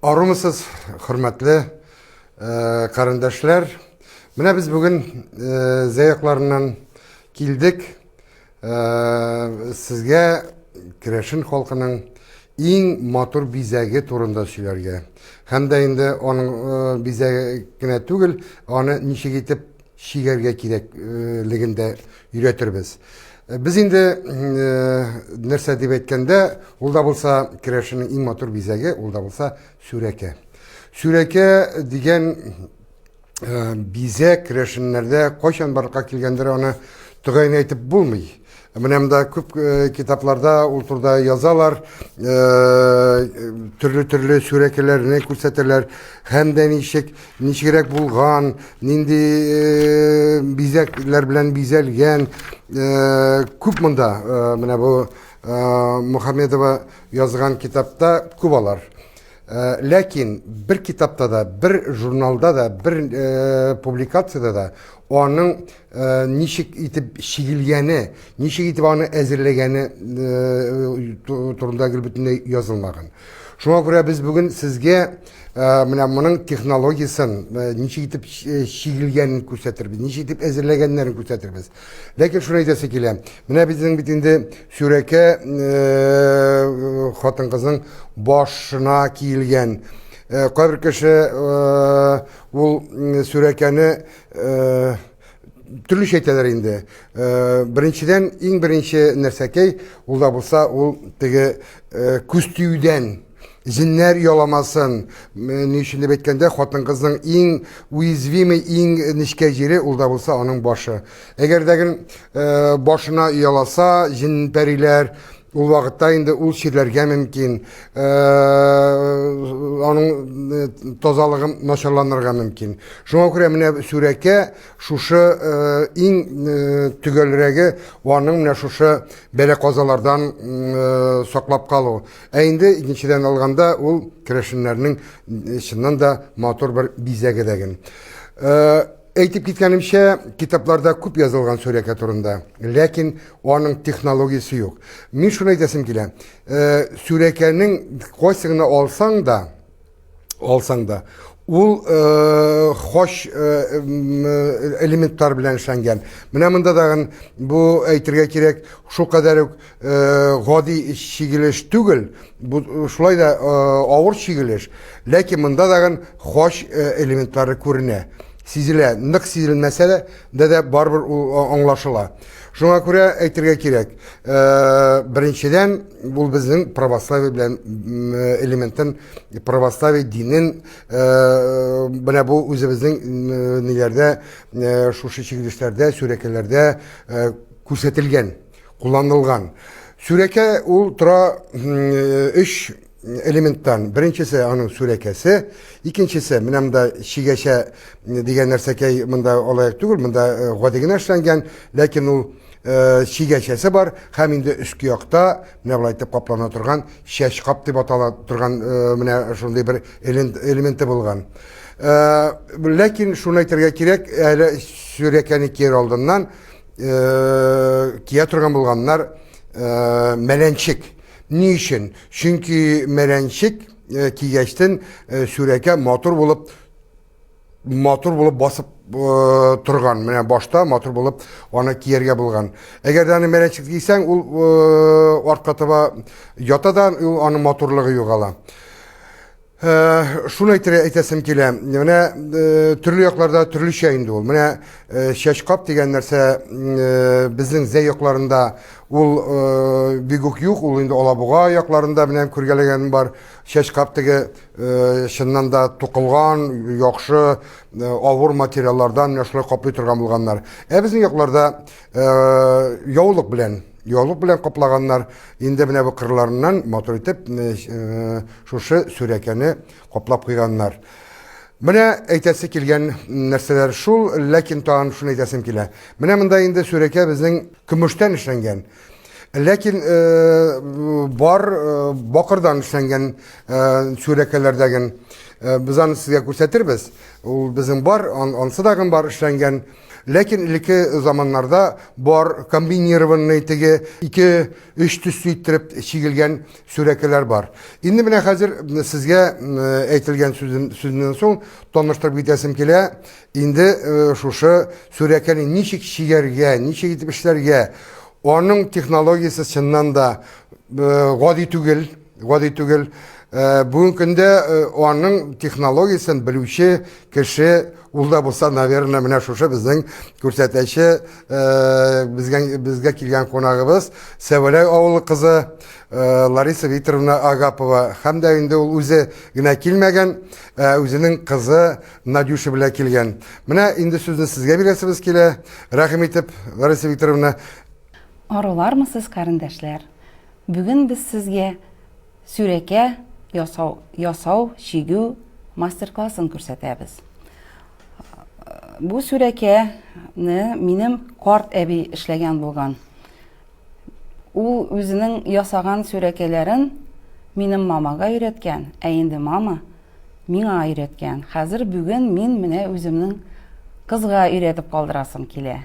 Arımısız, hürmetli kardeşler. Mine biz bugün zeyaklarından kildik. Sizge Kireçin halkının en matur bizegi turunda söylerge. Hem de indi onun bizegine tügül, onu nişe gitip şigerge kirekliginde üretirbiz. Biz indi nerse dip etkende, ol da bulsa Kireçinin en matur bizegi, ol da bulsa süreke. Süreke digen bize Kireçinlerde koşan barıqa kilgendir onu tügayın etip bulmuy. Benim de küp kitaplarda ulturda yazalar, türlü sürekelerini kursetirler. Hem de nişirek bulgan, nindi bizekler bilen bizelgen, küp munda, bu Muhammedova yazgan kitapta kubalar. Lakin bir kitapta da, bir jurnalda da, bir publikasyada da onun nişik itip şigilgeni, nişik itip onu ezirlegeni turunda bütünde yazılmağın. Şuna göre biz bugün sizge bunun teknolojisini nişik itip şigilgenini kürsətirbiz, nişik itip ezirlegenlerini kürsətirbiz. Lakin şuna dese ki, bizim bütünde süreke hatın kızın başına kiyilgen, bir kişi bu sürekeni türlü şeyler indi. Birinciden, en birinci nersekey, ol da bulsa, ol tege küstüyden, zinler yolamasın. Nişinde betkende, hatın kızın en uizvimi, en nişkeciri, ol da bulsa onun başı. Eğer degin başına yolasa, zin periler, ol vakitta indi ul şirlerge mümkün, onun tozalığı naşarlanırga mümkün. Şuna göre mine süreke şuşu en tügölürege onun mine şuşu bele kozalardan soklap kalı. Eğinde ikinciden alganda ul Kireçinlerinin içinden de matur bir bizege degin. Eğitip gitkenim şey kitaplarda küp yazılgan süreke turunda. Lakin onun teknolojisi yok. Min şuna desim ki, sürekenin koysığını olsan da, ul hoş elementler bilen işlengen. Mınamında dağın bu eytirge kirek şu kadar gadi şigiliş tügül, bu şulay da ağır şigiliş. Lakin mında dağın hoş elementleri körüne. Sizile, nık sizilmese de barbar anlaşıla. Şuna göre eytirge kirek. Birinciden, bu bizim pravoslavi bilen elementin, pravoslavi dinin bu özümüzün nelerde, şu şekillerde, sürekelerde kursetilgen, kullanılgan. Süreke ultra üç elementtan. Birincisi onun sürekesi, ikincisi minem de şigeşe digen nerseke mında olayak tügül, mında godegin açlangen, lakin o şigeşesi var, hem indi üskü yokta, mine bulaytip kaplana turgan, şeş kap dip atala turgan, mine şunday bir elementi bulgan. Lakin şunu aytırga kirek, sürekeni kiyer olduğundan, kiye turgan bulganlar melençik. Niçin? Çünkü merençik ki geçtin süreke motor bulup basıp turgan. Yani başta motor bulup ona kiyerge bulgan. Eğer de merençik giysen orkatıva yatadan onun motorluğu yok ala. Şunu aytesim ki, yani türlü yoklarda türlü şey indi ol. Yani şeşkap degen nerse bizim zeyoklarında ol büyük yok, ol indi olabuğa yoklarında benim kürgelegenim var. Şeşkap dege şundan da tukulgan, yokşı, avur materyallardan yaşlı kaplı turgan bulganlar. Bizim yoklarda yoğuluk bilen koplaganlar indi bine bu kırlarından motor etip şuşu sürekeni koplap kıyganlar. Mine eytesi kilgen nerseler şul, lakin tağın şunu eytesim kile. Mine mında indi süreke bizim kümüşten işlengen. Lakin bakırdan işlengen sürekelerdegin biz onu size kursetirbiz. Bizim ansı dağın bar işlengen Lekin ilki zamanlarda bor kombinirованный tege 2-3 төс иттереп чигелгән сүрәкәләр бар. Инде менә хәзер сезгә әйтелгән сүзнән соң таныштырып китәсем килә. Инде шушы сүрәкәне ничек чигәргә, ничек итеп эшләргә, аның технологиясе чыннан да гади түгел. Бүгенге көндә аның технологиясын белүче кеше ул да булса, наверное, менә шушы безнең күрсәтәче безгә килгән кунагыбыз Сәвәләй авылы кызы Лариса Викторовна Агапова. Һәм дә инде ул үзе генә килмәгән, үзенең кызы Надюша белән килгән. Менә инде сүзне сезгә бирәсебез килә. Рәхим итеп, Лариса Викторовна. Арулармысыз, карындашлар? Бүген без сезгә сүрәкә ясау, чигү мастер-классын күрсәтәбез. Бу сүрәкәне минем карт әби эшләгән булган. Ул үзенең ясаган сүрәкәләрен минем мамага өйрәткән, ә инде мама миңа өйрәткән. Хәзер бүген мин менә үземнең кызга өйрәтеп калдырасым килә.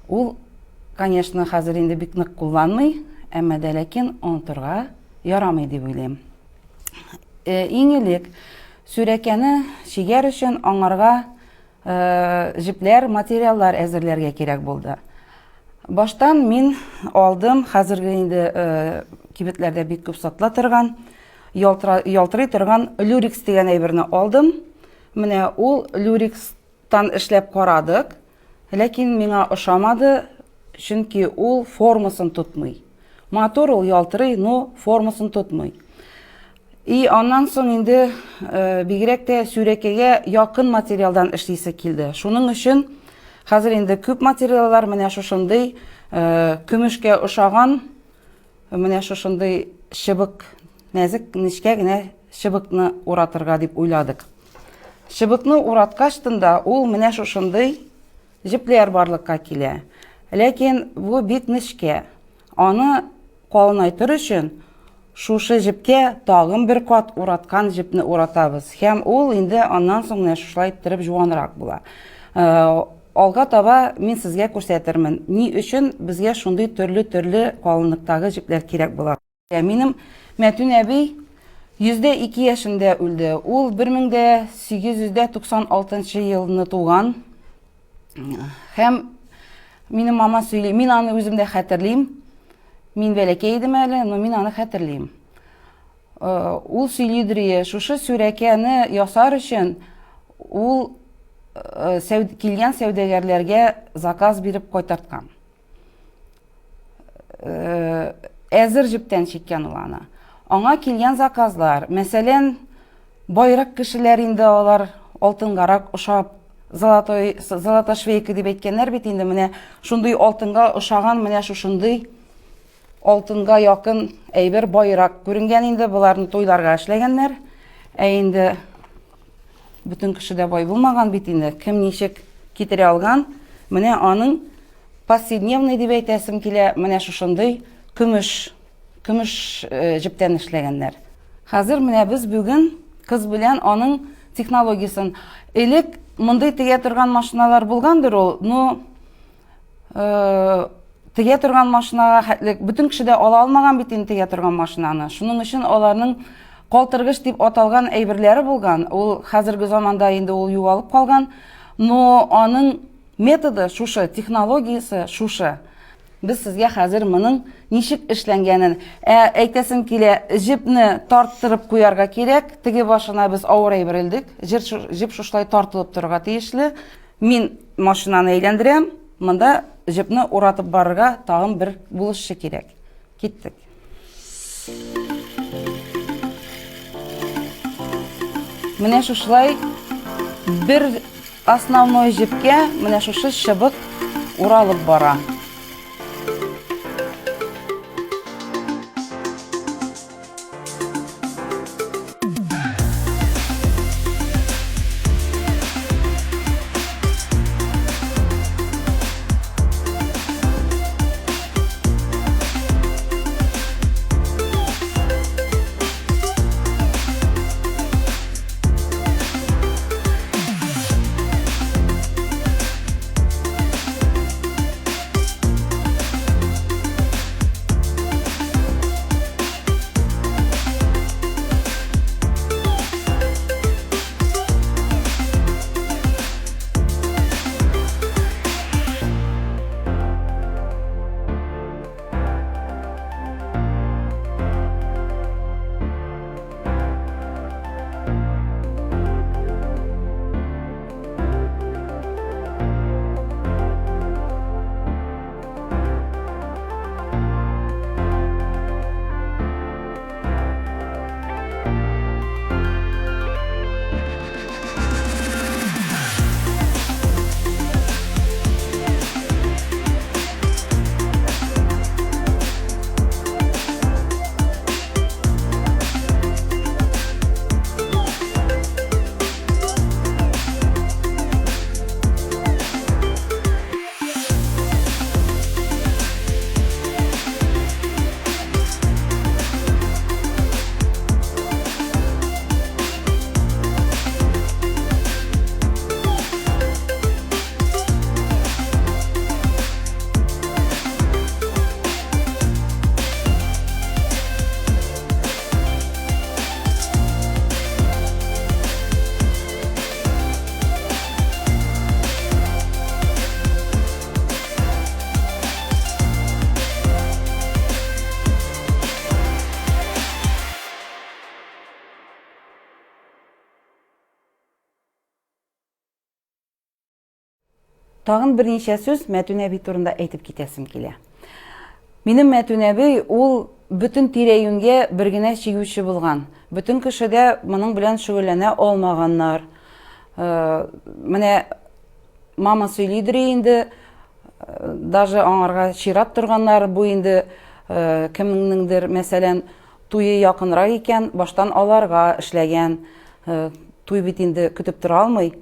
Ул, конечно, хәзер инде бик нык кулланмый, әмма дә ләкин онытырга ярамый дип уйлыйм. Иң элек сүрәкәне чигәр өчен аңарга җепләр, материаллар әзерләргә кирәк булды. Баштан мин алдым, хәзерге инде кибетләрдә бик күп сатыла торган, ялтырый торган люрикс дигән әйберне алдым. Менә ул люрикстан эшләп карадык, ләкин миңа ошамады, чөнки ул формасын тотмый. Мотор ул ялтырый, но формасын тотмый. И аннан соң инде бигрәк тә сүрәкәгә якын материалдан эшлисе килде. Шуның өчен хәзер инде күп материаллар менә шушындый көмешкә ошаган, менә шушындый чыбык, нәзек, нечкә генә чыбыкны уратырга дип уйладык. Чыбыкны ураткач тында ул менә шушындый җепләр барлыкка килә. Ләкин бу бик нечкә. Аны калынайтыр өчен шушы җепкә тагын бер кат ураткан җепне уратабыз. Һәм ул инде аннан соң менә шулай иттереп җуанрак була. Алга таба мин сезгә күрсәтермен, ни өчен безгә шундый төрле калынлыктагы җепләр кирәк була. Минем Мәтүн әби 102 яшендә үлде. Ул 1896 елны туган. Һәм минем мама сөйли, мин аны үземдә хәтерлим. Мин бәләкәй идем әле, но мин аны хәтерлим. Ул сөйлидер, шушы сүрәкәне ясар өчен ул килгән сәүдәгәрләргә заказ биреп кайтарткан. Әзер җептән чиккән ул аны. Аңа килгән заказлар, мәсәлән, байрак кешеләр инде алар алтынгарак ошап, золотой швейка дип әйткәннәр бит инде, менә шундый алтынга ошаган, менә шушындый алтынга якын әйбер байрак күренгән инде, буларны туйларга эшләгәннәр. Ә инде бүтән кеше дә бай булмаган бит инде. Кем ничек китерә алган? Менә аның повседневный дип әйтәсем килә, менә шушындый көмеш җептән эшләгәннәр. Хәзер менә без бүген кыз белән аның технологиясын, элек мондый тегә торган машиналар булгандыр ул, но тегә торган машинага хәтлек бүтән кеше дә ала алмаган бит инде тегә торган машинаны. Шуның өчен аларның калтыргыч дип аталган әйберләре булган. Ул хәзерге заманда инде ул югалып калган, но аның методы шушы, технологиясы шушы. Без сезгә хәзер моның ничек эшләнгәнен әйтәсем килә, җепне тарттырып куярга кирәк. Теге башына без авыр әйбер элдек. Җеп шушлай тартылып торырга тиешле. Мин машинаны әйләндерәм. Монда җепне уратып барырга тагын бер булышчы кирәк. Киттек. Менә шушлай бер основной җепкә менә шушы чыбык уралып бара. Тагын берничә сүз Мәтүн әби турында әйтеп китәсем килә. Минем Мәтүн әби ул бөтен тирә-юньгә бер генә чигүче булган. Бөтен кешедә моның белән шөгыльләнә алмаганнар. Менә мама сөйлидер инде, даже аңарга чират торганнар бу инде кемнеңдер, мәсәлән, туйы якынрак икән, баштан аларга эшләгән, туй бит инде көтеп тора алмый.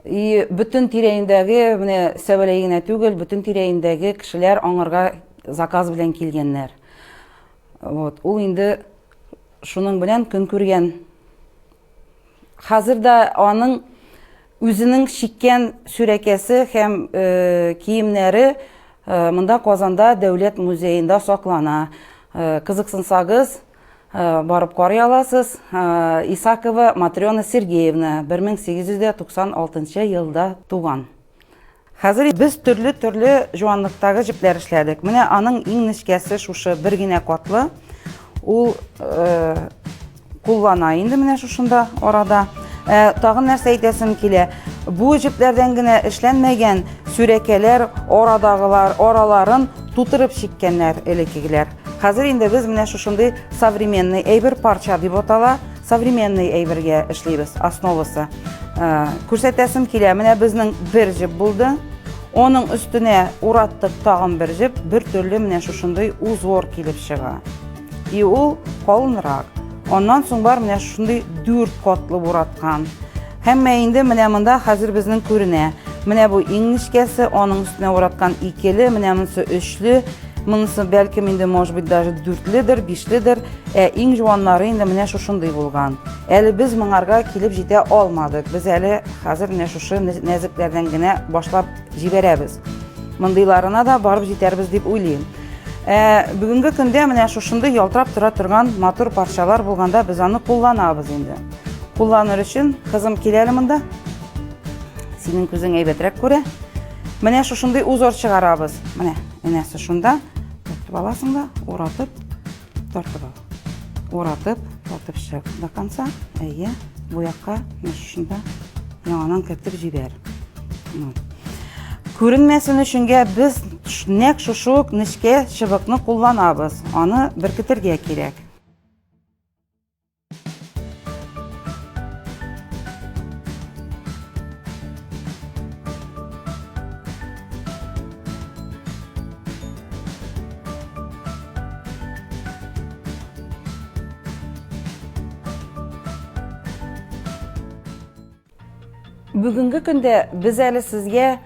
И бөтен тирәендәге, менә Сәвәләй генә түгел, бөтен тирәендәге кешеләр аңарга заказ белән килгәннәр. Вот, ул инде шуның белән көн күргән. Хәзер дә аның үзенең шиккән сүрәкәсе һәм киемнәре монда Казанда Дәүләт музеенда саклана. Кызыксынсагыз, барып карый аласыз. Исакова Матрена Сергеевна 1896 елда туган. Хәзер без төрле җуанлыктагы җепләр эшләдек. Менә аның иң нечкәсе шушы бер генә катлы. Ул куллана инде менә шушында арада. Тагын нәрсә әйтәсем килә. Бу җепләрдән генә эшләнмәгән сүрәкәләр арадагылар араларын тутырып чиккәннәр элеккеләр. Хәзер инде без менә шушындый современный әйбер парча дип атала, современный әйбергә эшлибез, основасы. Күрсәтәсем килә, менә безнең бер җеп булды. Оның өстенә ураттык тагын бер җеп, бер төрле менә шушындый узор килеп чыга. И ул калынрак. Ondan соң бар менә шундый 4 катлы ураткан. Һәммә инде менә монда хәзер безнең күренә. Менә бу иң нечкәсе, аның өстенә ураткан 2ле, менә монысы 3ле, монысы бәлки инде может быть даже 4ледер, 5ледер, иң җуаннары инде менә шушындый булган. Әле без моңарга килеп җитә алмадык. Без әле хәзер менә шушы нәзекләрдән генә башлап җибәрәбез. Мондыйларына да барып җитәрбез дип уйлыйм. Бүгенге көндә менә шушындый ялтырап тора торган матур парчалар булганда без аны кулланабыз инде. Кулланыр өчен кызым киләле монда. Синең күзең әйбәтрәк күрә. Менә шушындый узор чыгарабыз. Менә, энәсе шунда тартып аласың да, уратып, тартып ал. Уратып, тартып чык до конца. Әйе, бу якка менә шунда яңадан кертеп җибәр. Күренмәсен өченгә без нәк шушы нечкә чыбыкны кулланабыз. Аны беркетергә кирәк. Бүгенге көндә без әле сезгә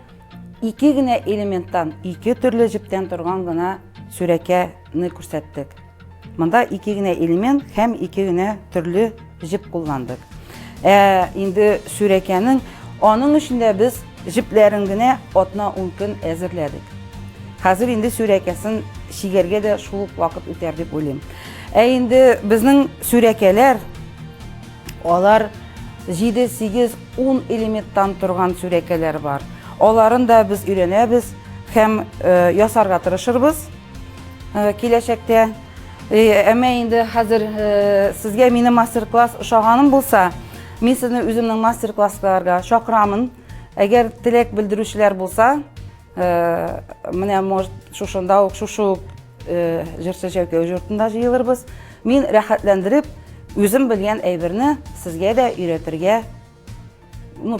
2 генә элементтан, 2 төрле җептән торган гына сүрәкәне күрсәттек. Монда 2 генә элемент һәм 2 генә төрле җеп кулландык. Инде сүрәкәнең аның эчендә без җепләрен генә атна 10 көн әзерләдек. Хәзер инде сүрәкәсен шигәргә дә шул вакыт үтәр дип уйлыйм. Инде безнең сүрәкәләр алар 7, 8, 10 элементтан торган сүрәкәләр бар. Аларын да biz өйрәнәбез һәм ясарга тырышырбыз киләчәктә. Әмма инде хәзер сезгә минем мастер-класс ошаганым булса, мин сезне үземнең мастер-классларга чакырамын. Әгәр теләк белдерүчеләр булса, менә может шушында ук шушы җырчы җәүкә йортында җыелырбыз. Мин рәхәтләндереп үзем белгән әйберне сезгә дә өйрәтергә,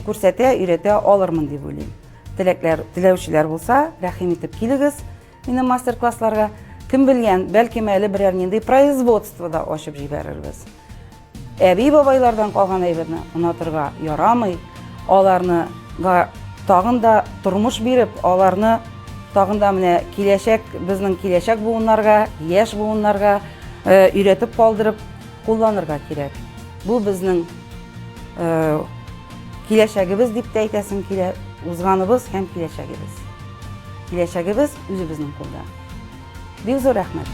күрсәтә, өйрәтә алырмын дип уйлыйм. Теләүчеләр булса, рәхим итеп килегез минем мастер-классларга. Кем белгән, бәлки әле берәр нинди производствода ачып җибәрербез. Әби бабайлардан калган әйберне онытырга ярамый. Аларны тагын да тормыш биреп, аларны тагын да менә киләчәк, безнең киләчәк буыннарга, яшь буыннарга өйрәтеп калдырып кулланырга кирәк. Бу безнең киләчәгебез дип тә әйтәсем килә, узганыбыз һәм киләчәгебез. Киләчәгебез үзебезнең кулда. Бик зур рәхмәт.